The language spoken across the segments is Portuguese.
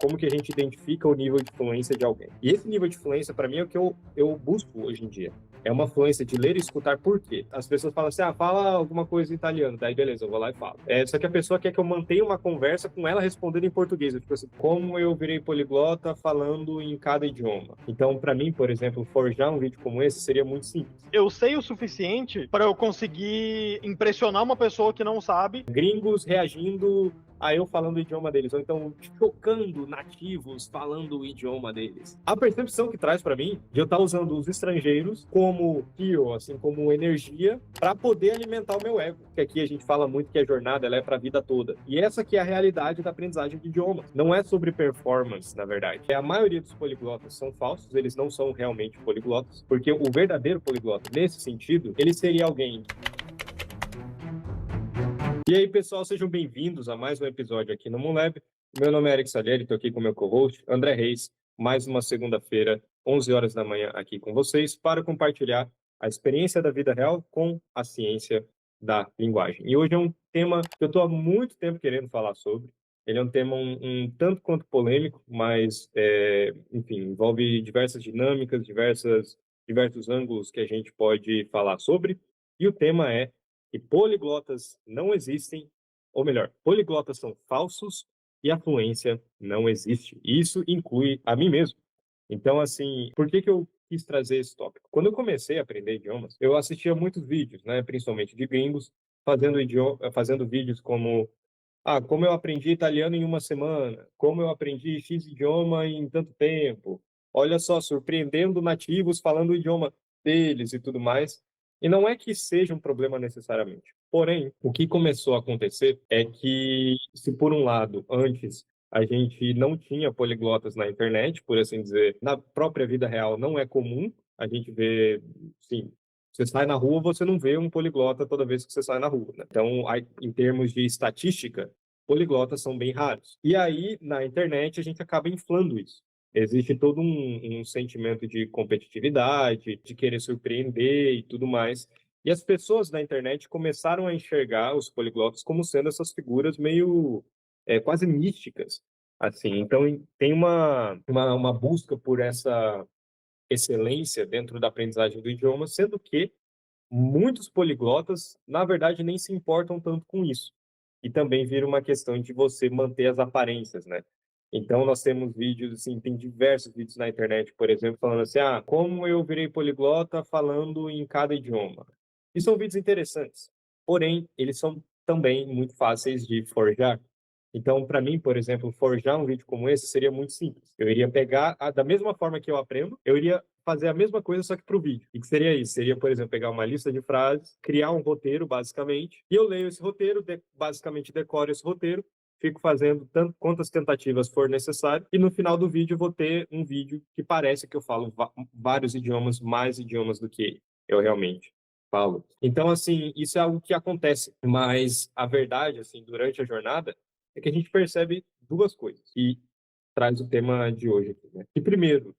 como que a gente identifica o nível de fluência de alguém. E esse nível de fluência, para mim, é o que eu busco hoje em dia. É uma fluência de ler e escutar. Por quê? As pessoas falam assim, fala alguma coisa em italiano. Daí, beleza, eu vou lá e falo. Só que a pessoa quer que eu mantenha uma conversa com ela respondendo em português. Eu fico assim, como eu virei poliglota falando em cada idioma? Então, para mim, por exemplo, forjar um vídeo como esse seria muito simples. Eu sei o suficiente para eu conseguir impressionar uma pessoa que não sabe. Gringos reagindo a eu falando o idioma deles, ou então chocando nativos falando o idioma deles. A percepção que traz para mim de eu estar usando os estrangeiros como fuel, assim, como energia para poder alimentar o meu ego. Que aqui a gente fala muito que a jornada ela é para a vida toda. E essa que é a realidade da aprendizagem de idiomas. Não é sobre performance, na verdade. A maioria dos poliglotas são falsos, eles não são realmente poliglotas, porque o verdadeiro poliglota, nesse sentido, ele seria alguém. E aí, pessoal, sejam bem-vindos a mais um episódio aqui no Moonlab. Meu nome é Eric Salieri, estou aqui com o meu co-host, André Reis, mais uma segunda-feira, 11 horas da manhã, aqui com vocês, para compartilhar a experiência da vida real com a ciência da linguagem. E hoje é um tema que eu estou há muito tempo querendo falar sobre. Ele é um tema um tanto quanto polêmico, mas, enfim, envolve diversas dinâmicas, diversos ângulos que a gente pode falar sobre. E o tema é que poliglotas não existem, ou melhor, poliglotas são falsos e a fluência não existe. Isso inclui a mim mesmo. Então, assim, por que eu quis trazer esse tópico? Quando eu comecei a aprender idiomas, eu assistia muitos vídeos, né, principalmente de gringos, fazendo vídeos como eu aprendi italiano em uma semana, como eu aprendi X idioma em tanto tempo, olha só, surpreendendo nativos falando o idioma deles e tudo mais. E não é que seja um problema necessariamente. Porém, o que começou a acontecer é que, se por um lado, antes a gente não tinha poliglotas na internet, por assim dizer, na própria vida real não é comum a gente ver, sim, você sai na rua, você não vê um poliglota toda vez que você sai na rua, né? Então, em termos de estatística, poliglotas são bem raros. E aí, na internet, a gente acaba inflando isso. Existe todo um sentimento de competitividade, de querer surpreender e tudo mais. E as pessoas da internet começaram a enxergar os poliglotas como sendo essas figuras meio quase místicas, assim. Então, tem uma busca por essa excelência dentro da aprendizagem do idioma, sendo que muitos poliglotas, na verdade, nem se importam tanto com isso. E também vira uma questão de você manter as aparências, né? Então, nós temos vídeos, assim, tem diversos vídeos na internet, por exemplo, falando assim, como eu virei poliglota falando em cada idioma. E são vídeos interessantes, porém, eles são também muito fáceis de forjar. Então, para mim, por exemplo, forjar um vídeo como esse seria muito simples. Eu iria pegar, da mesma forma que eu aprendo, eu iria fazer a mesma coisa, só que para o vídeo. E que seria isso? Seria, por exemplo, pegar uma lista de frases, criar um roteiro, basicamente, e eu leio esse roteiro, basicamente decoro esse roteiro, fico fazendo quantas tentativas for necessário, e no final do vídeo eu vou ter um vídeo que parece que eu falo vários idiomas, mais idiomas do que eu realmente falo. Então, assim, isso é algo que acontece, mas a verdade, assim, durante a jornada, é que a gente percebe duas coisas, e traz o tema de hoje aqui, né? Que primeiro,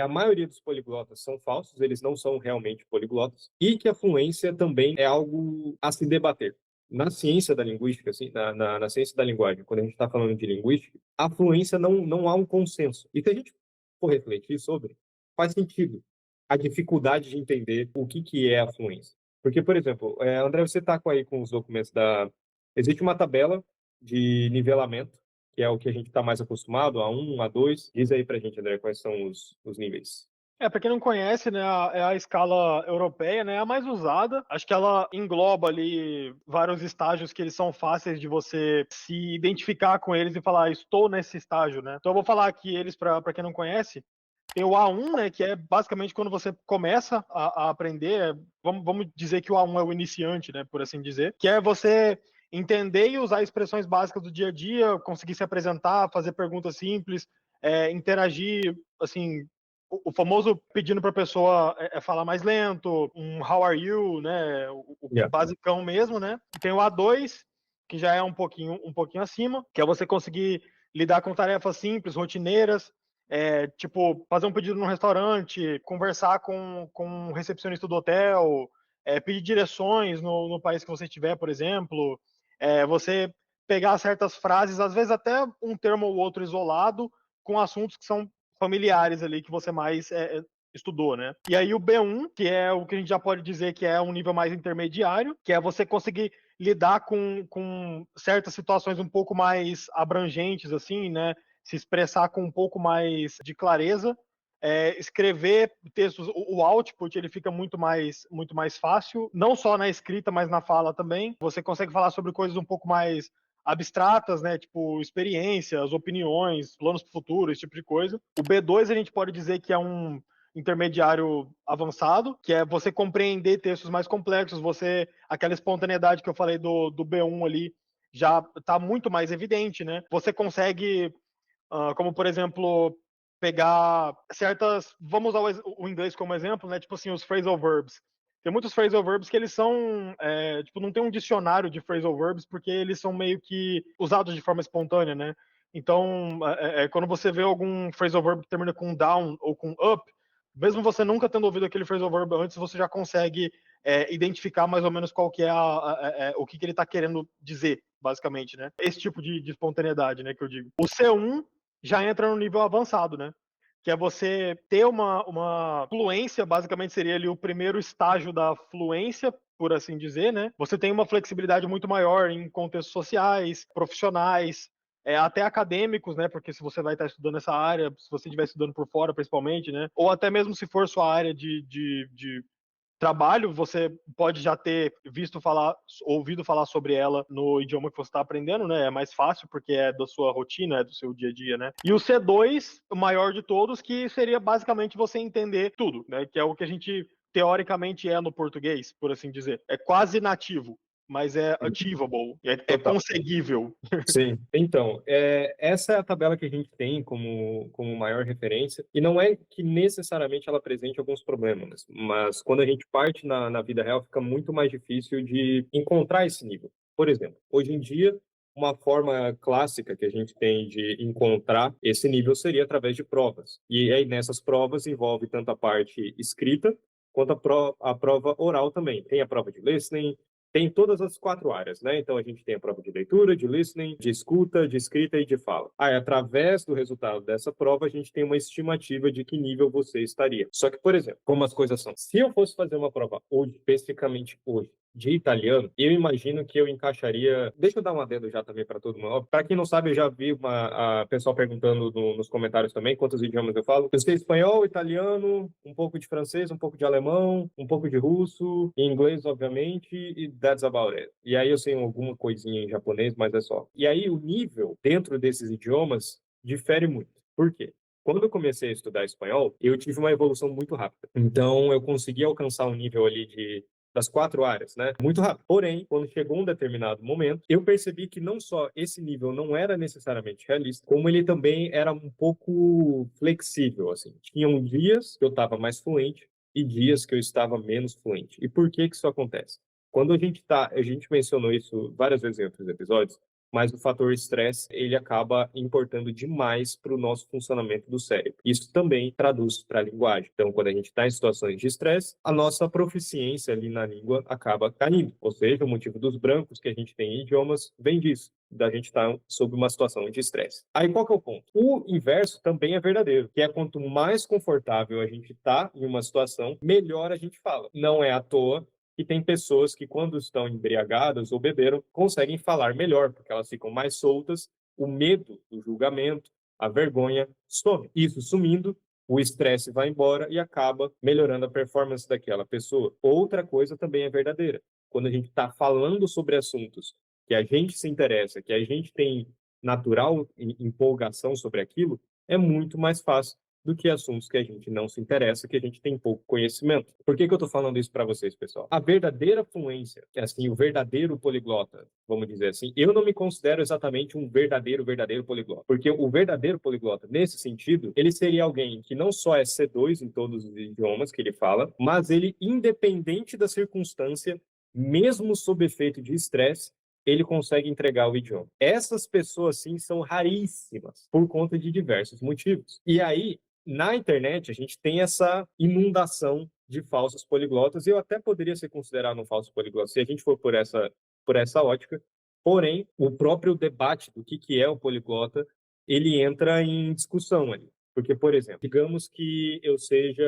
a maioria dos poliglotas são falsos, eles não são realmente poliglotas, e que a fluência também é algo a se debater. Na ciência da linguística, assim, na ciência da linguagem, quando a gente está falando de linguística, a fluência não há um consenso. E se a gente for refletir sobre, faz sentido a dificuldade de entender o que é a fluência. Porque, por exemplo, André, você está aí com os documentos da... Existe uma tabela de nivelamento, que é o que a gente está mais acostumado, A1, A2. Diz aí para a gente, André, quais são os níveis. Para quem não conhece, né, é a escala europeia, né, a mais usada. Acho que ela engloba ali vários estágios que eles são fáceis de você se identificar com eles e falar, estou nesse estágio, né? Então eu vou falar aqui eles para quem não conhece. Tem o A1, né, que é basicamente quando você começa a aprender, vamos dizer que o A1 é o iniciante, né, por assim dizer, que é você entender e usar expressões básicas do dia a dia, conseguir se apresentar, fazer perguntas simples, interagir, assim, o famoso pedindo para a pessoa falar mais lento, um how are you, né, o Yeah. basicão mesmo, né. Tem o A2, que já é um pouquinho acima, que é você conseguir lidar com tarefas simples, rotineiras, tipo, fazer um pedido num restaurante, conversar com um recepcionista do hotel, pedir direções no país que você estiver, por exemplo, você pegar certas frases, às vezes até um termo ou outro isolado, com assuntos que são familiares ali, que você mais estudou, né? E aí o B1, que é o que a gente já pode dizer que é um nível mais intermediário, que é você conseguir lidar com certas situações um pouco mais abrangentes, assim, né? Se expressar com um pouco mais de clareza, escrever textos, o output ele fica muito mais fácil, não só na escrita, mas na fala também. Você consegue falar sobre coisas um pouco mais abstratas, né? Tipo experiências, opiniões, planos para o futuro, esse tipo de coisa. O B2 a gente pode dizer que é um intermediário avançado, que é você compreender textos mais complexos, aquela espontaneidade que eu falei do B1 ali já está muito mais evidente, né? Você consegue, como por exemplo, pegar certas, vamos usar o inglês como exemplo, né? Tipo assim, os phrasal verbs. Tem muitos phrasal verbs que eles são, tipo, não tem um dicionário de phrasal verbs porque eles são meio que usados de forma espontânea, né? Então, quando você vê algum phrasal verb que termina com down ou com up, mesmo você nunca tendo ouvido aquele phrasal verb antes, você já consegue identificar mais ou menos qual que é o que ele está querendo dizer, basicamente, né? Esse tipo de espontaneidade, né, que eu digo. O C1 já entra no nível avançado, né? Que é você ter uma fluência, basicamente seria ali o primeiro estágio da fluência, por assim dizer, né? Você tem uma flexibilidade muito maior em contextos sociais, profissionais, até acadêmicos, né? Porque se você vai estar estudando essa área, se você estiver estudando por fora, principalmente, né? Ou até mesmo se for sua área de trabalho, você pode já ter ouvido falar sobre ela no idioma que você está aprendendo, né? É mais fácil porque é da sua rotina, é do seu dia a dia, né? E o C2, o maior de todos, que seria basicamente você entender tudo, né? Que é o que a gente teoricamente é no português, por assim dizer. É quase nativo, mas é achievable, é Total. conseguível. Sim. Então, essa é a tabela que a gente tem como maior referência, e não é que necessariamente ela apresente alguns problemas, mas quando a gente parte na vida real, fica muito mais difícil de encontrar esse nível. Por exemplo, hoje em dia, uma forma clássica que a gente tem de encontrar esse nível seria através de provas. E aí, nessas provas, envolve tanto a parte escrita quanto a prova oral também. Tem a prova de listening, tem todas as 4 áreas, né? Então a gente tem a prova de leitura, de listening, de escuta, de escrita e de fala. Aí, através do resultado dessa prova, a gente tem uma estimativa de que nível você estaria. Só que, por exemplo, como as coisas são, se eu fosse fazer uma prova hoje, especificamente hoje, de italiano, eu imagino que eu encaixaria. Deixa eu dar um adendo já também para todo mundo. Para quem não sabe, eu já vi a pessoal perguntando nos comentários também quantos idiomas eu falo. Eu sei espanhol, italiano, um pouco de francês, um pouco de alemão, um pouco de russo, inglês, obviamente, e that's about it. E aí eu sei alguma coisinha em japonês, mas é só. E aí o nível dentro desses idiomas difere muito. Por quê? Quando eu comecei a estudar espanhol, eu tive uma evolução muito rápida. Então, eu consegui alcançar um nível ali das 4 áreas, né? Muito rápido. Porém, quando chegou um determinado momento, eu percebi que não só esse nível não era necessariamente realista, como ele também era um pouco flexível, assim. Tinham dias que eu estava mais fluente e dias que eu estava menos fluente. E por que que isso acontece? Quando a gente mencionou isso várias vezes em outros episódios, mas o fator estresse, ele acaba importando demais para o nosso funcionamento do cérebro. Isso também traduz para a linguagem. Então, quando a gente está em situações de estresse, a nossa proficiência ali na língua acaba caindo. Ou seja, o motivo dos brancos que a gente tem em idiomas vem disso, da gente estar sob uma situação de estresse. Aí, qual que é o ponto? O inverso também é verdadeiro, que é quanto mais confortável a gente está em uma situação, melhor a gente fala. Não é à toa e tem pessoas que, quando estão embriagadas ou beberam, conseguem falar melhor, porque elas ficam mais soltas, o medo do julgamento, a vergonha some. Isso sumindo, o estresse vai embora e acaba melhorando a performance daquela pessoa. Outra coisa também é verdadeira. Quando a gente está falando sobre assuntos que a gente se interessa, que a gente tem natural empolgação sobre aquilo, é muito mais fácil do que assuntos que a gente não se interessa, que a gente tem pouco conhecimento. Por que que eu estou falando isso para vocês, pessoal? A verdadeira fluência, assim, o verdadeiro poliglota, vamos dizer assim, eu não me considero exatamente um verdadeiro poliglota, porque o verdadeiro poliglota, nesse sentido, ele seria alguém que não só é C2 em todos os idiomas que ele fala, mas ele, independente da circunstância, mesmo sob efeito de estresse, ele consegue entregar o idioma. Essas pessoas, sim, são raríssimas por conta de diversos motivos. E aí, na internet, a gente tem essa inundação de falsos poliglotas, e eu até poderia ser considerado um falso poliglota se a gente for por essa ótica. Porém, o próprio debate do que é o poliglota ele entra em discussão ali. Porque, por exemplo, digamos que eu seja,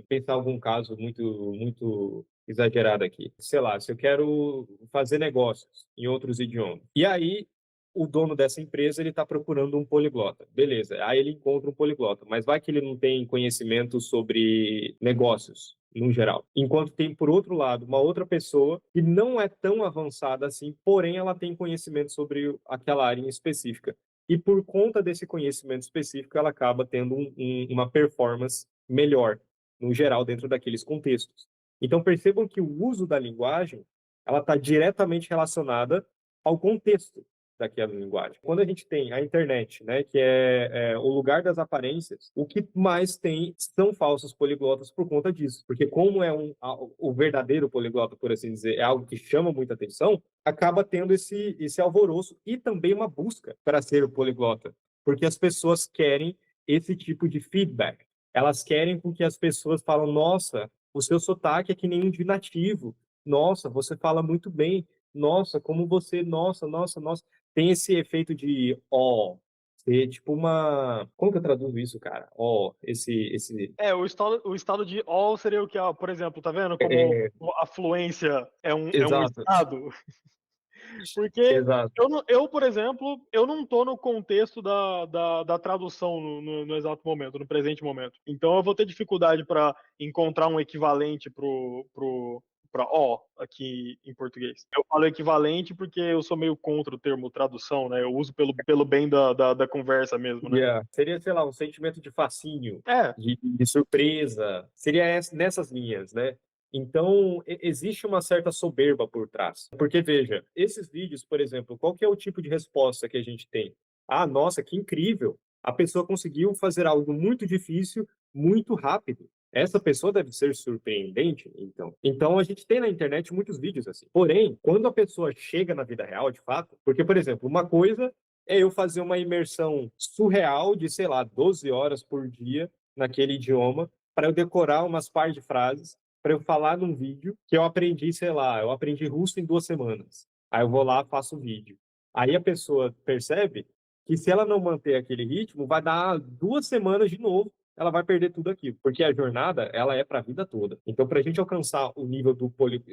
pensar algum caso muito exagerado aqui. Sei lá, se eu quero fazer negócios em outros idiomas. E aí, o dono dessa empresa, ele está procurando um poliglota. Beleza, aí ele encontra um poliglota, mas vai que ele não tem conhecimento sobre negócios, no geral. Enquanto tem, por outro lado, uma outra pessoa que não é tão avançada assim, porém ela tem conhecimento sobre aquela área em específica. E por conta desse conhecimento específico, ela acaba tendo uma performance melhor, no geral, dentro daqueles contextos. Então, percebam que o uso da linguagem, ela está diretamente relacionada ao contexto daquela linguagem. Quando a gente tem a internet, né, que é o lugar das aparências, o que mais tem são falsos poliglotas por conta disso. Porque como é o verdadeiro poliglota, por assim dizer, é algo que chama muita atenção, acaba tendo esse alvoroço e também uma busca para ser o poliglota. Porque as pessoas querem esse tipo de feedback. Elas querem com que as pessoas falam, nossa, o seu sotaque é que nem um de nativo. Nossa, você fala muito bem. Nossa, como você, nossa, nossa, nossa. Tem esse efeito de ó, ser tipo uma. Como que eu traduzo isso, cara? Ó, esse. O estado de all seria o que, ó, por exemplo, tá vendo como É, a fluência é um exato, estado? Porque exato. eu, por exemplo, eu não tô no contexto da tradução no exato momento, no presente momento. Então eu vou ter dificuldade para encontrar um equivalente para ó aqui em português. Eu falo equivalente porque eu sou meio contra o termo tradução, né? Eu uso pelo bem da conversa mesmo, né? Yeah. Seria, sei lá, um sentimento de fascínio, É, de surpresa. Seria nessas linhas, né? Então, existe uma certa soberba por trás. Porque, veja, esses vídeos, por exemplo, qual que é o tipo de resposta que a gente tem? Ah, nossa, que incrível! A pessoa conseguiu fazer algo muito difícil, muito rápido. Essa pessoa deve ser surpreendente, então. Então, a gente tem na internet muitos vídeos assim. Porém, quando a pessoa chega na vida real, de fato, porque, por exemplo, uma coisa é eu fazer uma imersão surreal de, sei lá, 12 horas por dia naquele idioma, para eu decorar umas par de frases, para eu falar num vídeo que eu aprendi, sei lá, eu aprendi russo em 2 semanas. Aí eu vou lá, faço o vídeo. Aí a pessoa percebe que se ela não manter aquele ritmo, vai dar 2 semanas de novo, ela vai perder tudo aquilo, porque a jornada, ela é para a vida toda. Então, para a gente alcançar o nível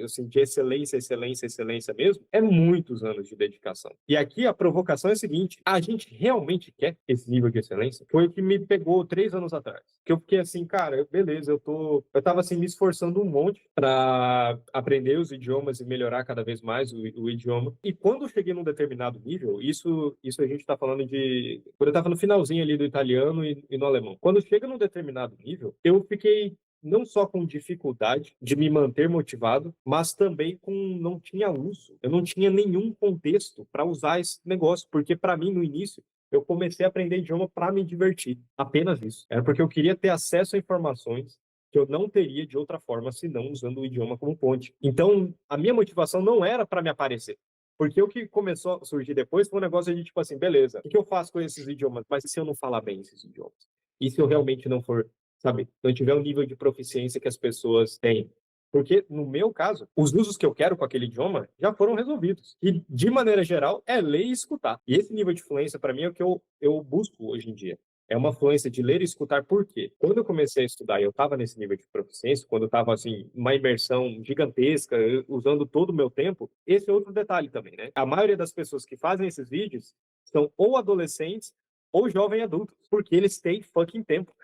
assim, de excelência, excelência, excelência mesmo, é muitos anos de dedicação. E aqui a provocação é a seguinte: a gente realmente quer esse nível de excelência? Foi o que me pegou 3 anos atrás. Que eu fiquei assim, cara, beleza, eu tava assim me esforçando um monte para aprender os idiomas e melhorar cada vez mais o idioma. E quando eu cheguei num determinado nível, isso a gente está falando de quando eu estava no finalzinho ali do italiano e no alemão. Quando chega num determinado nível, eu fiquei não só com dificuldade de me manter motivado, mas também com não tinha uso. Eu não tinha nenhum contexto para usar esse negócio, porque para mim no início eu comecei a aprender idioma para me divertir, apenas isso. Era porque eu queria ter acesso a informações que eu não teria de outra forma senão usando o idioma como ponte. Então, a minha motivação não era para me aparecer. Porque o que começou a surgir depois foi um negócio de tipo assim, beleza, o que eu faço com esses idiomas? Mas e se eu não falar bem esses idiomas? E se eu realmente não for, sabe, não tiver um nível de proficiência que as pessoas têm? Porque, no meu caso, os usos que eu quero com aquele idioma já foram resolvidos. E, de maneira geral, é ler e escutar. E esse nível de fluência, para mim, é o que eu busco hoje em dia. É uma fluência de ler e escutar. Por quê? Quando eu comecei a estudar e eu estava nesse nível de proficiência, quando eu estava, assim, uma imersão gigantesca, usando todo o meu tempo, esse é outro detalhe também, né? A maioria das pessoas que fazem esses vídeos são ou adolescentes ou jovens adultos, porque eles têm fucking tempo.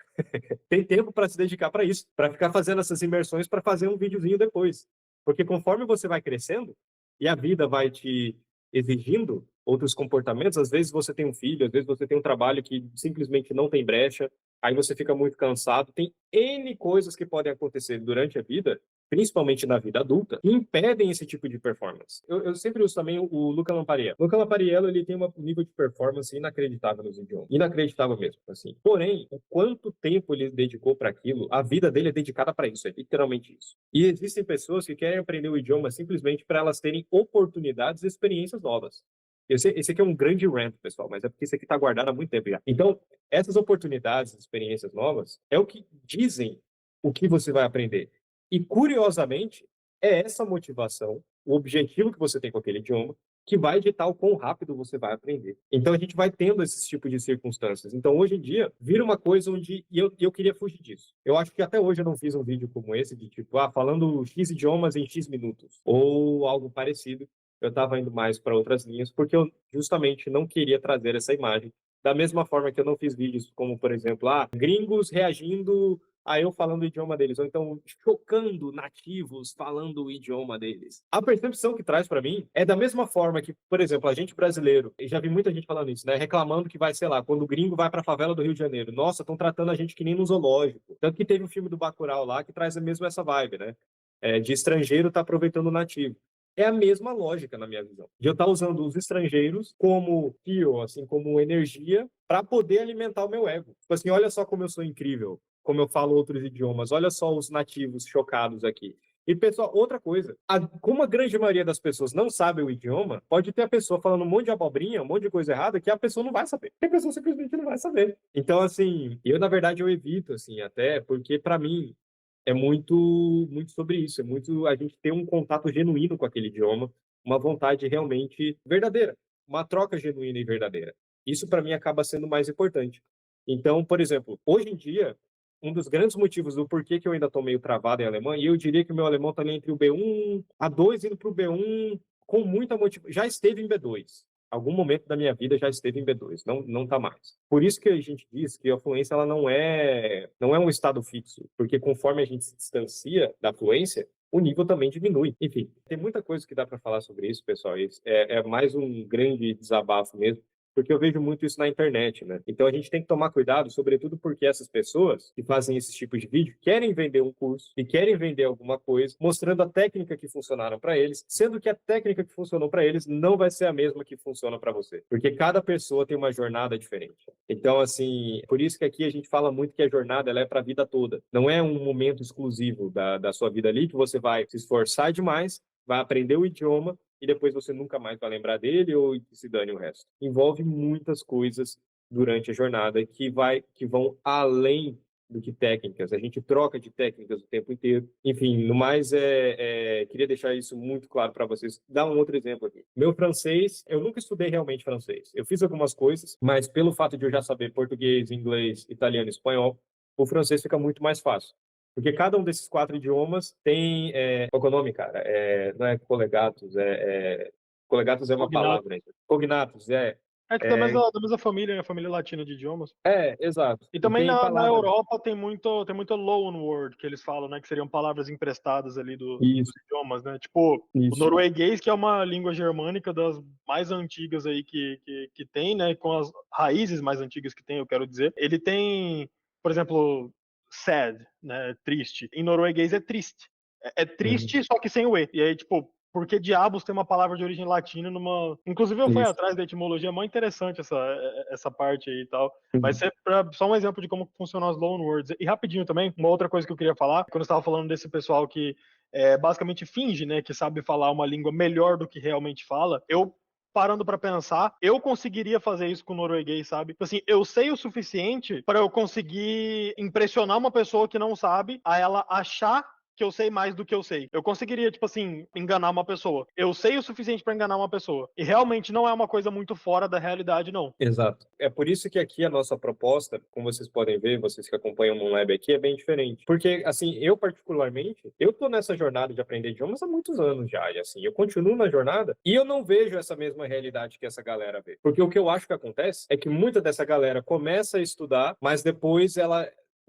Tem tempo para se dedicar para isso, para ficar fazendo essas imersões para fazer um videozinho depois. Porque conforme você vai crescendo e a vida vai te exigindo outros comportamentos, às vezes você tem um filho, às vezes você tem um trabalho que simplesmente não tem brecha, aí você fica muito cansado. Tem N coisas que podem acontecer durante a vida, principalmente na vida adulta, que impedem esse tipo de performance. Eu sempre uso também o Luca Lampariello. Luca Lampariello, ele tem um nível de performance inacreditável nos idiomas. Inacreditável mesmo, assim. Porém, o quanto tempo ele dedicou para aquilo, a vida dele é dedicada para isso, é literalmente isso. E existem pessoas que querem aprender o idioma simplesmente para elas terem oportunidades e experiências novas. Esse aqui é um grande rant, pessoal, mas é porque isso aqui está guardado há muito tempo já. Então, essas oportunidades, experiências novas, é o que dizem o que você vai aprender. E, curiosamente, é essa motivação, o objetivo que você tem com aquele idioma, que vai ditar o quão rápido você vai aprender. Então a gente vai tendo esses tipos de circunstâncias. Então hoje em dia vira uma coisa onde eu queria fugir disso. Eu acho que até hoje eu não fiz um vídeo como esse de tipo, falando X idiomas em X minutos ou algo parecido. Eu estava indo mais para outras linhas porque eu justamente não queria trazer essa imagem. Da mesma forma que eu não fiz vídeos como, por exemplo, gringos reagindo a eu falando o idioma deles, ou então chocando nativos falando o idioma deles. A percepção que traz para mim é da mesma forma que, por exemplo, a gente brasileiro, e já vi muita gente falando isso, né, reclamando que vai, sei lá, quando o gringo vai para a favela do Rio de Janeiro, nossa, estão tratando a gente que nem no zoológico. Tanto que teve um filme do Bacurau lá que traz mesmo essa vibe, né, de estrangeiro tá aproveitando o nativo. É a mesma lógica, na minha visão, de eu estar usando os estrangeiros como fuel, assim, como energia, para poder alimentar o meu ego. Tipo assim, olha só como eu sou incrível, como eu falo outros idiomas, olha só os nativos chocados aqui. E, pessoal, outra coisa, como a grande maioria das pessoas não sabe o idioma, pode ter a pessoa falando um monte de abobrinha, um monte de coisa errada, que a pessoa não vai saber. Que a pessoa simplesmente não vai saber. Então, assim, na verdade, eu evito, assim, até, porque, para mim, é muito sobre isso, é muito a gente ter um contato genuíno com aquele idioma, uma vontade realmente verdadeira, uma troca genuína e verdadeira. Isso para mim acaba sendo mais importante. Então, por exemplo, hoje em dia, um dos grandes motivos do porquê que eu ainda estou meio travado em alemão, e eu diria que o meu alemão está ali entre o B1, A2 indo para o B1, com muita motivação. Já esteve em B2. Algum momento da minha vida já esteve em B2, não está mais. Por isso que a gente diz que a fluência ela não é um estado fixo, porque conforme a gente se distancia da fluência, o nível também diminui. Enfim, tem muita coisa que dá para falar sobre isso, pessoal. É mais um grande desabafo mesmo, porque eu vejo muito isso na internet, né? Então a gente tem que tomar cuidado, sobretudo porque essas pessoas que fazem esses tipos de vídeo querem vender um curso e querem vender alguma coisa, mostrando a técnica que funcionaram para eles, sendo que a técnica que funcionou para eles não vai ser a mesma que funciona para você, porque cada pessoa tem uma jornada diferente. Então, assim, por isso que aqui a gente fala muito que a jornada ela é para a vida toda. Não é um momento exclusivo da sua vida ali que você vai se esforçar demais, vai aprender o idioma e depois você nunca mais vai lembrar dele ou que se dane o resto. Envolve muitas coisas durante a jornada que vão além do que técnicas. A gente troca de técnicas o tempo inteiro. Enfim, no mais, queria deixar isso muito claro para vocês. Dar um outro exemplo aqui. Meu francês, eu nunca estudei realmente francês. Eu fiz algumas coisas, mas pelo fato de eu já saber português, inglês, italiano e espanhol, o francês fica muito mais fácil. Porque cada um desses 4 idiomas tem. Qual que é o nome, cara? Não é colegatos, colegatos é uma Cognato. palavra. Cognatos, É que da mesma família, né? A família latina de idiomas. Exato. E E também tem na palavras. Europa tem muito loan word, que eles falam, né? Que seriam palavras emprestadas ali dos Isso, idiomas, né? Tipo, o isso. norueguês, que é uma língua germânica das mais antigas aí que tem, né? Com as raízes mais antigas que tem, eu quero dizer. Ele tem, por exemplo, sad, né? Triste. Em norueguês é triste. É Uhum. triste, só que sem o E. E aí, tipo, por que diabos tem uma palavra de origem latina numa. Inclusive, eu fui Isso. atrás da etimologia, é muito interessante essa parte aí e tal. Mas Uhum. só um exemplo de como funcionam as loanwords. E rapidinho também, uma outra coisa que eu queria falar, quando eu estava falando desse pessoal que basicamente finge, né, que sabe falar uma língua melhor do que realmente fala, eu parando para pensar, eu conseguiria fazer isso com o norueguês, sabe? Tipo assim, eu sei o suficiente para eu conseguir impressionar uma pessoa que não sabe, a ela achar que eu sei mais do que eu sei. Eu conseguiria, tipo assim, enganar uma pessoa. Eu sei o suficiente para enganar uma pessoa. E realmente não é uma coisa muito fora da realidade, não. Exato. É por isso que aqui a nossa proposta, como vocês podem ver, vocês que acompanham o Moonlab aqui, é bem diferente. Porque, assim, eu particularmente, eu tô nessa jornada de aprender idiomas há muitos anos já, e assim, eu continuo na jornada e eu não vejo essa mesma realidade que essa galera vê. Porque o que eu acho que acontece é que muita dessa galera começa a estudar, mas depois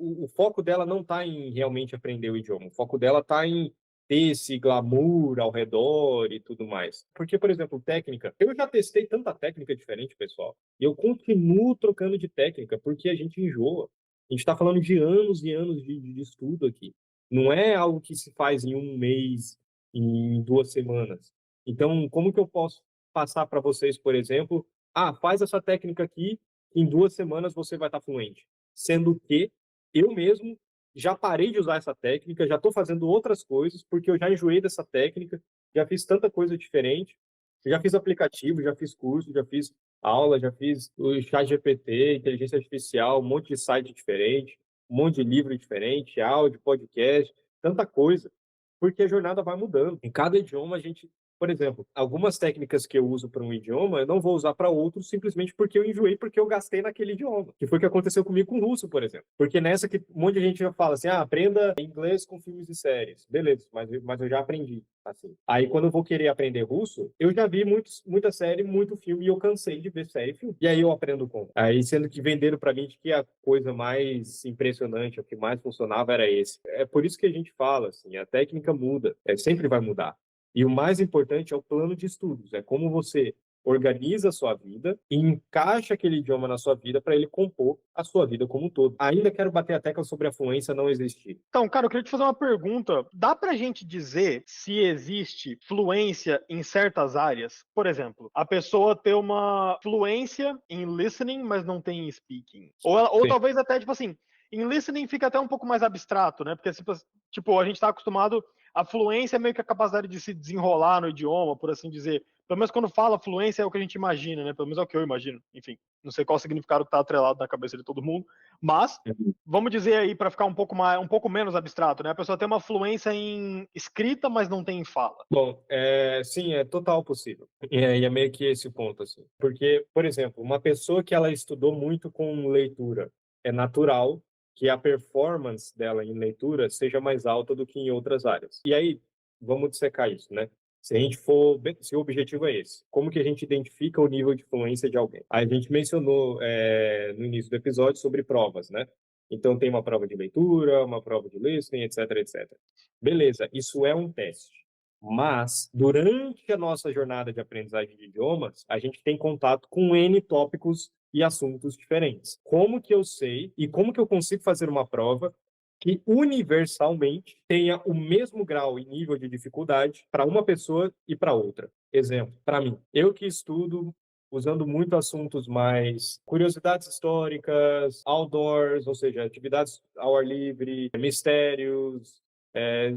o foco dela não está em realmente aprender o idioma. O foco dela está em ter esse glamour ao redor e tudo mais. Porque, por exemplo, técnica, eu já testei tanta técnica diferente, pessoal, e eu continuo trocando de técnica porque a gente enjoa. A gente está falando de anos e anos de estudo aqui. Não é algo que se faz em um mês, em 2 semanas. Então, como que eu posso passar para vocês, por exemplo, faz essa técnica aqui, em 2 semanas você vai estar fluente. Sendo que eu mesmo já parei de usar essa técnica, já estou fazendo outras coisas, porque eu já enjoei dessa técnica, já fiz tanta coisa diferente, já fiz aplicativo, já fiz curso, já fiz aula, já fiz o chat GPT, inteligência artificial, um monte de site diferente, um monte de livro diferente, áudio, podcast, tanta coisa, porque a jornada vai mudando. Em cada idioma a gente Por exemplo, algumas técnicas que eu uso para um idioma, eu não vou usar para outro simplesmente porque eu enjoei, porque eu gastei naquele idioma. Que foi o que aconteceu comigo com o russo, por exemplo. Porque nessa que um monte de gente já fala assim, aprenda inglês com filmes e séries. Beleza, mas eu já aprendi. Assim. Aí, quando eu vou querer aprender russo, eu já vi muita série, muito filme, e eu cansei de ver série e filme. E aí eu aprendo como? Aí, sendo que venderam para mim de que a coisa mais impressionante, o que mais funcionava era esse. É por isso que a gente fala, assim, a técnica muda, sempre vai mudar. E o mais importante é o plano de estudos, é como você organiza a sua vida e encaixa aquele idioma na sua vida para ele compor a sua vida como um todo. Ainda quero bater a tecla sobre a fluência não existir. Então, cara, eu queria te fazer uma pergunta. Dá pra gente dizer se existe fluência em certas áreas? Por exemplo, a pessoa ter uma fluência em listening, mas não tem em speaking. Ou Sim. talvez até, tipo assim, em listening fica até um pouco mais abstrato, né? Porque, tipo, a gente tá acostumado. A fluência é meio que a capacidade de se desenrolar no idioma, por assim dizer. Pelo menos quando fala fluência é o que a gente imagina, né? Pelo menos é o que eu imagino. Enfim, não sei qual o significado que tá atrelado na cabeça de todo mundo. Mas vamos dizer aí para ficar um pouco menos abstrato, né? A pessoa tem uma fluência em escrita, mas não tem em fala. Bom, sim, é total possível. E é meio que esse o ponto, assim. Porque, por exemplo, uma pessoa que ela estudou muito com leitura, é natural que a performance dela em leitura seja mais alta do que em outras áreas. E aí, vamos dissecar isso, né? Se o objetivo é esse, como que a gente identifica o nível de fluência de alguém? A gente mencionou no início do episódio sobre provas, né? Então, tem uma prova de leitura, uma prova de listening, etc, etc. Beleza, isso é um teste. Mas, durante a nossa jornada de aprendizagem de idiomas, a gente tem contato com N tópicos e assuntos diferentes. Como que eu sei e como que eu consigo fazer uma prova que universalmente tenha o mesmo grau e nível de dificuldade para uma pessoa e para outra? Exemplo, para mim, eu que estudo usando muito assuntos mais curiosidades históricas, outdoors, ou seja, atividades ao ar livre, mistérios,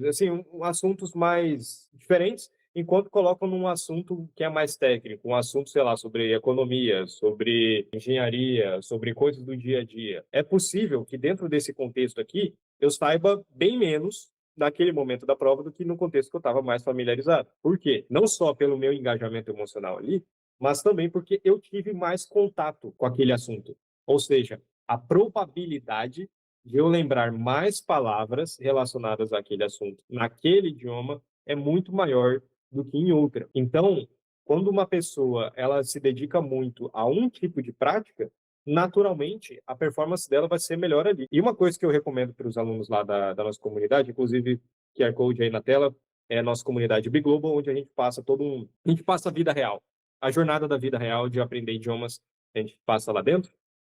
assim, assuntos mais diferentes, enquanto colocam num assunto que é mais técnico, um assunto, sei lá, sobre economia, sobre engenharia, sobre coisas do dia a dia. É possível que dentro desse contexto aqui eu saiba bem menos naquele momento da prova do que no contexto que eu estava mais familiarizado. Por quê? Não só pelo meu engajamento emocional ali, mas também porque eu tive mais contato com aquele assunto. Ou seja, a probabilidade de eu lembrar mais palavras relacionadas àquele assunto naquele idioma é muito maior do que em outra. Então, quando uma pessoa ela se dedica muito a um tipo de prática, naturalmente a performance dela vai ser melhor ali. E uma coisa que eu recomendo para os alunos lá da nossa comunidade, inclusive QR Code aí na tela, é a nossa comunidade Big Global, onde a gente passa a gente passa a vida real, a jornada da vida real de aprender idiomas, a gente passa lá dentro.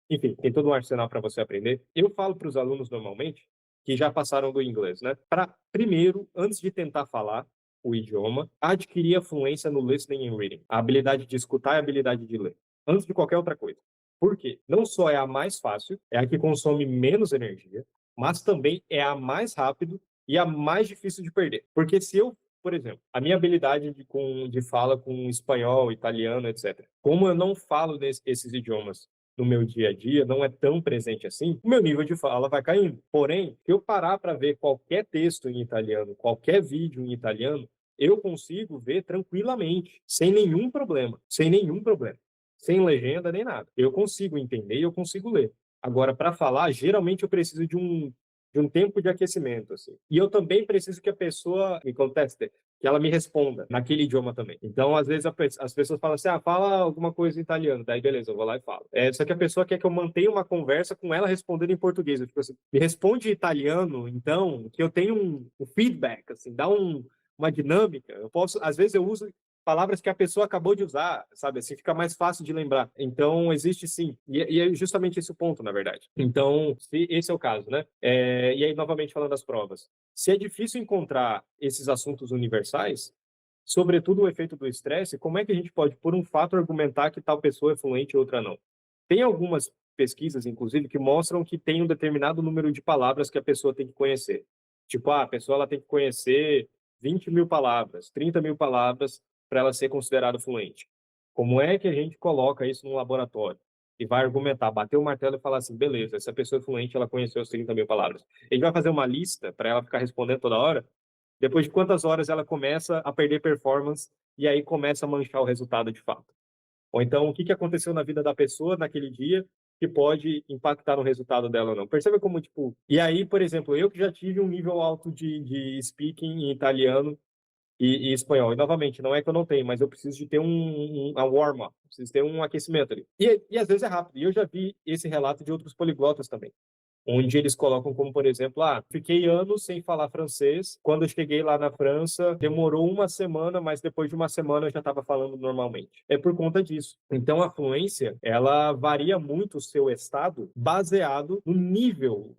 Enfim, tem todo um arsenal para você aprender. Eu falo para os alunos normalmente que já passaram do inglês, né? Para primeiro, antes de tentar falar o idioma, adquirir a fluência no listening and reading, a habilidade de escutar e a habilidade de ler, antes de qualquer outra coisa. Por quê? Não só é a mais fácil, é a que consome menos energia, mas também é a mais rápido e a mais difícil de perder. Porque se eu, por exemplo, a minha habilidade de fala com espanhol, italiano, etc. Como eu não falo esses idiomas no meu dia a dia, não é tão presente assim, o meu nível de fala vai caindo. Porém, se eu parar para ver qualquer texto em italiano, qualquer vídeo em italiano, eu consigo ver tranquilamente, sem nenhum problema, sem nenhum problema, sem legenda nem nada. Eu consigo entender e eu consigo ler. Agora, para falar, geralmente eu preciso de um tempo de aquecimento, assim. E eu também preciso que a pessoa me conteste, que ela me responda naquele idioma também. Então, às vezes, as pessoas falam assim, fala alguma coisa em italiano. Daí, beleza, eu vou lá e falo. Só que a pessoa quer que eu mantenha uma conversa com ela respondendo em português. Eu fico assim, me responde em italiano, então, que eu tenho um feedback, assim, uma dinâmica. Eu posso, às vezes eu uso palavras que a pessoa acabou de usar, sabe? Assim fica mais fácil de lembrar. Então, existe sim. E é justamente esse o ponto, na verdade. Então, se esse é o caso, né? E aí, novamente, falando das provas. Se é difícil encontrar esses assuntos universais, sobretudo o efeito do estresse, como é que a gente pode, por um fato, argumentar que tal pessoa é fluente e outra não? Tem algumas pesquisas, inclusive, que mostram que tem um determinado número de palavras que a pessoa tem que conhecer. Tipo, a pessoa ela tem que conhecer 20 mil palavras, 30 mil palavras para ela ser considerada fluente. Como é que a gente coloca isso no laboratório? E vai argumentar, bater o martelo e falar assim, beleza, essa pessoa é fluente, ela conheceu as 30 mil palavras. A gente vai fazer uma lista para ela ficar respondendo toda hora? Depois de quantas horas ela começa a perder performance e aí começa a manchar o resultado de fato? Ou então, o que aconteceu na vida da pessoa naquele dia que pode impactar no resultado dela ou não? Perceba como, tipo... E aí, por exemplo, eu que já tive um nível alto de speaking em italiano e espanhol. E, novamente, não é que eu não tenho, mas eu preciso de ter um warm-up, preciso ter um aquecimento ali. E às vezes é rápido. E eu já vi esse relato de outros poliglotas também, onde eles colocam como, por exemplo, fiquei anos sem falar francês, quando eu cheguei lá na França, demorou uma semana, mas depois de uma semana eu já estava falando normalmente. É por conta disso. Então, a fluência, ela varia muito o seu estado baseado no nível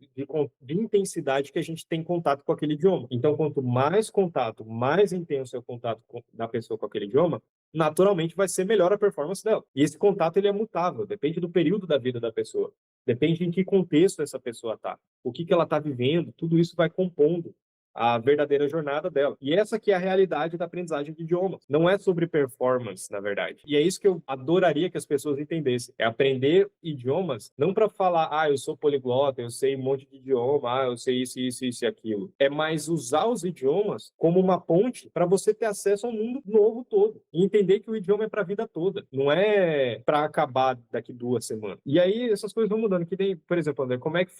de intensidade que a gente tem contato com aquele idioma. Então, quanto mais contato, mais intenso é o contato da pessoa com aquele idioma, naturalmente vai ser melhor a performance dela. E esse contato, ele é mutável, depende do período da vida da pessoa. Depende em que contexto essa pessoa está, o que ela está vivendo, tudo isso vai compondo a verdadeira jornada dela. E essa que é a realidade da aprendizagem de idiomas. Não é sobre performance, na verdade. E é isso que eu adoraria que as pessoas entendessem. É aprender idiomas não para falar, eu sou poliglota, eu sei um monte de idioma, eu sei isso, isso, isso e aquilo. É mais usar os idiomas como uma ponte para você ter acesso ao mundo novo todo. E entender que o idioma é para a vida toda. Não é para acabar daqui 2 semanas. E aí essas coisas vão mudando. Que nem, por exemplo, André, como é que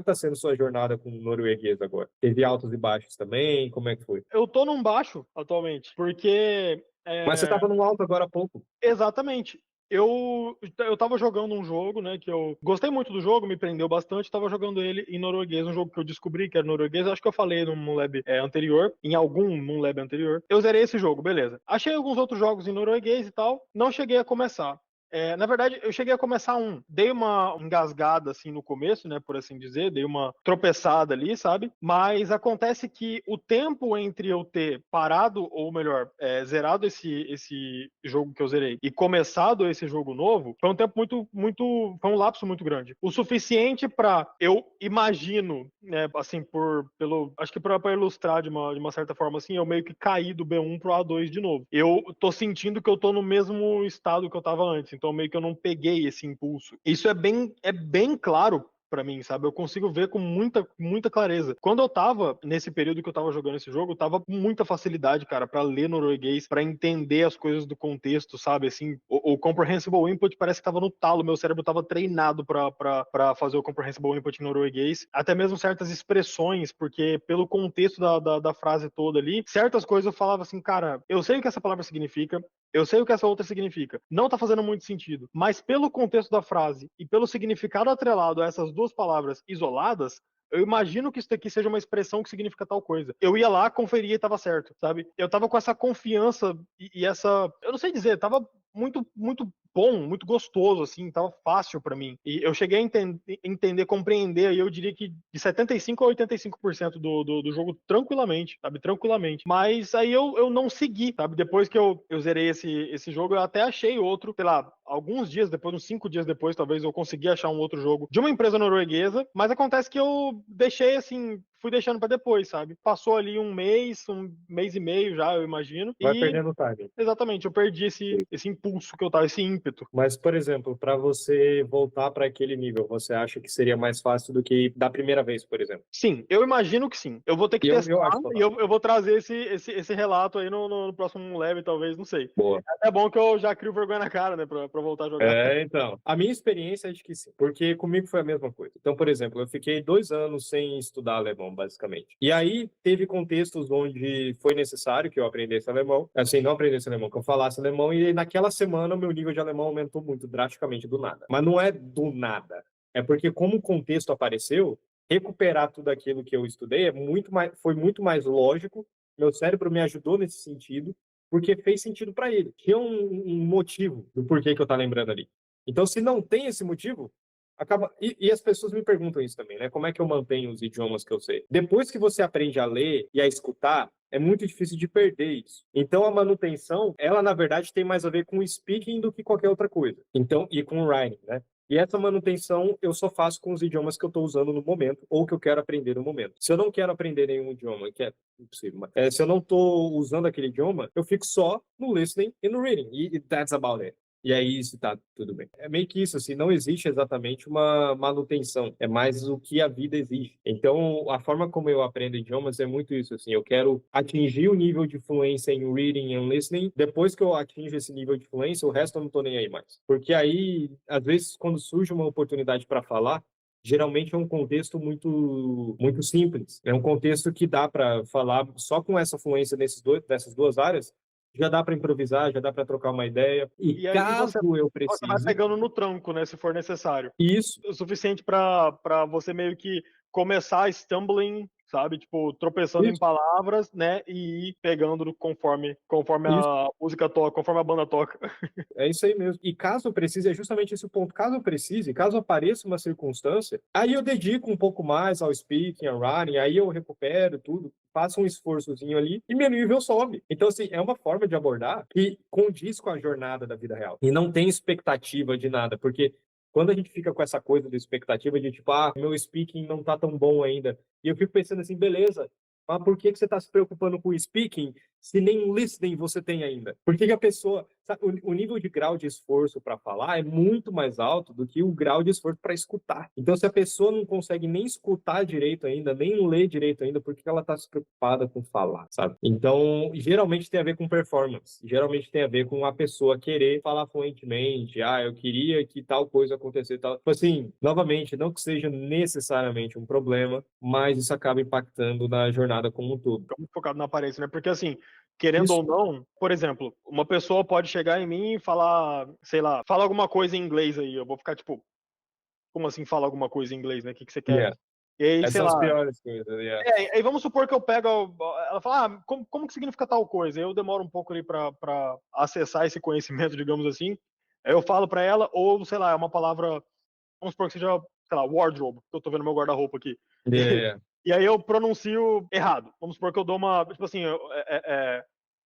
está sendo sua jornada com o norueguês agora? Teve altos e baixos também? Como é que foi? Eu tô num baixo atualmente, porque. Mas você estava num alto agora há pouco. Exatamente. Eu tava jogando um jogo, né, que eu gostei muito do jogo, me prendeu bastante, tava jogando ele em norueguês, um jogo que eu descobri que era norueguês, acho que eu falei no Moonlab anterior, em algum Moonlab anterior. Eu zerei esse jogo, beleza. Achei alguns outros jogos em norueguês e tal, não cheguei a começar. Na verdade, eu cheguei a começar dei uma engasgada assim no começo, né, por assim dizer, dei uma tropeçada ali, sabe? Mas acontece que o tempo entre eu ter parado, ou melhor, zerado esse jogo que eu zerei e começado esse jogo novo, foi um tempo foi um lapso muito grande. O suficiente para eu imagino, né, assim, acho que para ilustrar de uma certa forma assim, eu meio que caí do B1 pro A2 de novo. Eu tô sentindo que eu tô no mesmo estado que eu tava antes, então meio que eu não peguei esse impulso. Isso é bem claro pra mim, sabe? Eu consigo ver com muita clareza. Quando eu tava nesse período que eu tava jogando esse jogo, eu tava com muita facilidade, cara, pra ler norueguês, pra entender as coisas do contexto, sabe? Assim, o comprehensible input parece que tava no talo, meu cérebro tava treinado pra fazer o comprehensible input em norueguês, até mesmo certas expressões, porque pelo contexto da frase toda ali, certas coisas eu falava assim, cara, eu sei o que essa palavra significa, eu sei o que essa outra significa. Não tá fazendo muito sentido. Mas pelo contexto da frase e pelo significado atrelado a essas duas palavras isoladas, eu imagino que isso daqui seja uma expressão que significa tal coisa. Eu ia lá, conferia e tava certo, sabe? Eu tava com essa confiança e essa... Eu não sei dizer, tava muito bom, muito gostoso, assim, tava fácil para mim. E eu cheguei a entender, compreender, aí eu diria que de 75% a 85% do jogo tranquilamente, sabe? Tranquilamente. Mas aí eu não segui, sabe? Depois que eu zerei esse jogo, eu até achei outro, sei lá, alguns dias depois, uns 5 dias depois, talvez eu consegui achar um outro jogo de uma empresa norueguesa, mas acontece que eu deixei, assim, fui deixando para depois, sabe? Passou ali um mês e meio já, eu imagino. Vai E perdendo o time. exatamente, eu perdi esse impulso que eu tava, esse ímpeto. Mas, por exemplo, para você voltar para aquele nível, você acha que seria mais fácil do que da primeira vez, por exemplo? Sim, eu imagino que sim. Eu vou ter que Eu testar acho e total. eu vou trazer esse relato aí no próximo leve, talvez, não sei. Boa. É bom que eu já crio vergonha na cara, né, pra voltar a jogar. Então. A minha experiência é de que sim, porque comigo foi a mesma coisa. Então, por exemplo, eu fiquei 2 anos sem estudar alemão, basicamente. E aí teve contextos onde foi necessário que eu aprendesse alemão, assim, não aprendesse alemão, que eu falasse alemão, e naquela semana o meu nível de alemão aumentou muito drasticamente do nada. Mas não é do nada. É porque como o contexto apareceu, recuperar tudo aquilo que eu estudei foi muito mais lógico. Meu cérebro me ajudou nesse sentido porque fez sentido para ele. Tinha um motivo do porquê que eu estava lembrando ali. Então, se não tem esse motivo, acaba. E as pessoas me perguntam isso também, né? Como é que eu mantenho os idiomas que eu sei? Depois que você aprende a ler e a escutar, é muito difícil de perder isso. Então, a manutenção, ela na verdade tem mais a ver com o speaking do que qualquer outra coisa. Então, e com o writing, né? E essa manutenção eu só faço com os idiomas que eu estou usando no momento ou que eu quero aprender no momento. Se eu não quero aprender nenhum idioma, que é impossível, mas se eu não estou usando aquele idioma, eu fico só no listening e no reading. E that's about it. e aí se tá tudo bem. É meio que isso, assim, não existe exatamente uma manutenção, é mais o que a vida exige. Então, a forma como eu aprendo idiomas é muito isso, assim, eu quero atingir o nível de fluência em reading and listening, depois que eu atinjo esse nível de fluência, o resto eu não tô nem aí mais. Porque aí, às vezes, quando surge uma oportunidade para falar, geralmente é um contexto muito simples. É um contexto que dá para falar só com essa fluência dessas duas áreas, já dá para improvisar, já dá para trocar uma ideia. E E aí caso eu você vai precise, pegando no tranco, né, se for necessário. isso, O suficiente para você meio que começar stumbling, sabe? Tipo, tropeçando em isso, palavras, né? E ir pegando conforme isso. a música toca, conforme a banda toca. É isso aí mesmo. E caso eu precise, é justamente esse o ponto. Caso eu precise, caso apareça uma circunstância, aí eu dedico um pouco mais ao speaking, ao writing, aí eu recupero tudo, faço um esforçozinho ali e meu nível sobe. Então, assim, é uma forma de abordar que condiz com a jornada da vida real. E não tem expectativa de nada, porque quando a gente fica com essa coisa de expectativa de tipo, meu speaking não tá tão bom ainda, e eu fico pensando assim, beleza, mas por que você está se preocupando com o speaking se nem listening você tem ainda? Por que a pessoa. Sabe, o nível de grau de esforço para falar é muito mais alto do que o grau de esforço para escutar. Então, se a pessoa não consegue nem escutar direito ainda, nem ler direito ainda, por que ela está se preocupada com falar, sabe? Então, geralmente tem a ver com performance. Geralmente tem a ver com a pessoa querer falar fluentemente. Eu queria que tal coisa acontecesse. Tal. Tipo assim, novamente, não que seja necessariamente um problema, mas isso acaba impactando na jornada como um todo. Fica muito focado na aparência, né? Porque assim, querendo Isso ou não, por exemplo, uma pessoa pode chegar em mim e falar, sei lá, fala alguma coisa em inglês aí. Eu vou ficar tipo, como assim fala alguma coisa em inglês, né? O que que você quer? yeah. E aí, Essas sei são as lá. piores coisas, yeah. Aí vamos supor que eu pego. Ela fala, como que significa tal coisa? Eu demoro um pouco ali pra acessar esse conhecimento, digamos assim. Aí eu falo pra ela, ou sei lá, é uma palavra. Vamos supor que seja, sei lá, wardrobe, que eu tô vendo meu guarda-roupa aqui. Yeah. E aí eu pronuncio errado. Vamos supor que eu dou uma. Tipo assim,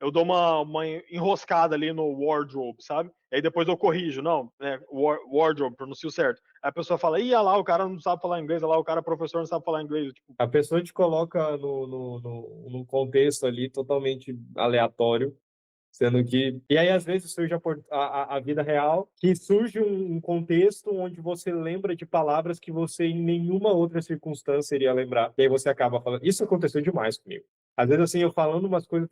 eu dou uma enroscada ali no wardrobe, sabe? E aí depois eu corrijo, não, né? Wardrobe, pronuncio certo. Aí a pessoa fala, olha lá, o cara não sabe falar inglês, olha lá, o cara professor não sabe falar inglês. Tipo, A pessoa te coloca num contexto ali totalmente aleatório, sendo que. E aí, às vezes, surge a vida real, que surge um contexto onde você lembra de palavras que você em nenhuma outra circunstância iria lembrar. E aí você acaba falando. Isso aconteceu demais comigo. Às vezes, assim, eu falando umas coisas.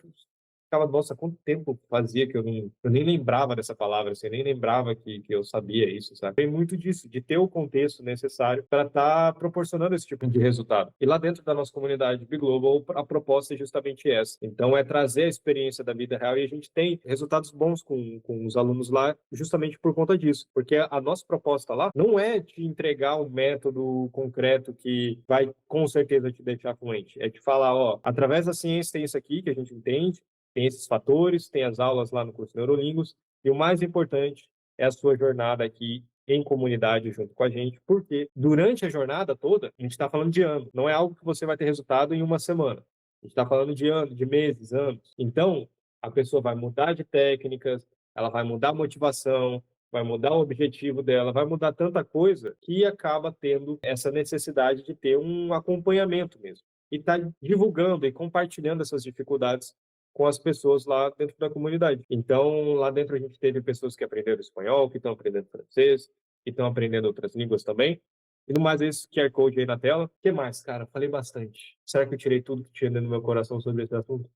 Ficava, nossa, quanto tempo fazia que eu nem lembrava dessa palavra, assim, eu nem lembrava que eu sabia isso, sabe? Tem muito disso, de ter o contexto necessário para estar proporcionando esse tipo de resultado. E lá dentro da nossa comunidade Big Global, a proposta é justamente essa. Então, é trazer a experiência da vida real e a gente tem resultados bons com os alunos lá, justamente por conta disso. Porque a nossa proposta lá não é de entregar um método concreto que vai com certeza te deixar fluente. É de falar, ó, através da ciência tem isso aqui que a gente entende, tem esses fatores, tem as aulas lá no curso Neurolingos, e o mais importante é a sua jornada aqui em comunidade junto com a gente, porque durante a jornada toda, a gente está falando de ano, não é algo que você vai ter resultado em uma semana. A gente está falando de anos, de meses, anos. Então, a pessoa vai mudar de técnicas, ela vai mudar a motivação, vai mudar o objetivo dela, vai mudar tanta coisa que acaba tendo essa necessidade de ter um acompanhamento mesmo. E tá divulgando e compartilhando essas dificuldades com as pessoas lá dentro da comunidade. Então, lá dentro a gente teve pessoas que aprenderam espanhol, que estão aprendendo francês, que estão aprendendo outras línguas também. E no mais, esse QR Code aí na tela. O que mais, cara? Falei bastante. Será que eu tirei tudo que tinha dentro do meu coração sobre esse assunto?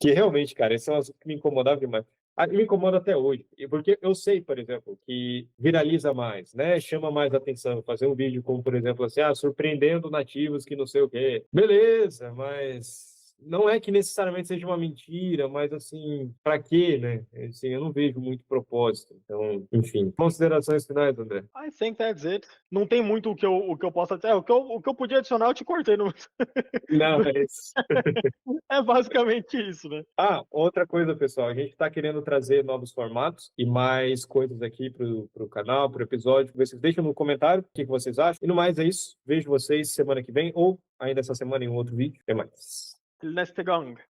Que realmente, cara, esse é um assunto que me incomodava demais. Me incomoda até hoje, porque eu sei, por exemplo, que viraliza mais, né? Chama mais atenção. Fazer um vídeo como, por exemplo, assim, surpreendendo nativos que não sei o quê. Beleza, mas não é que necessariamente seja uma mentira, mas assim, para quê, né? Assim, eu não vejo muito propósito. Então, enfim. Considerações finais, André? I think that's it. Não tem muito o que eu possa até. O que eu podia adicionar, eu te cortei. Não, é isso. É basicamente isso, né? Outra coisa, pessoal, a gente está querendo trazer novos formatos e mais coisas aqui para o canal, para o episódio. Vocês deixam no comentário o que vocês acham. E no mais é isso. Vejo vocês semana que vem ou ainda essa semana em um outro vídeo. Até mais. Till nästa gång.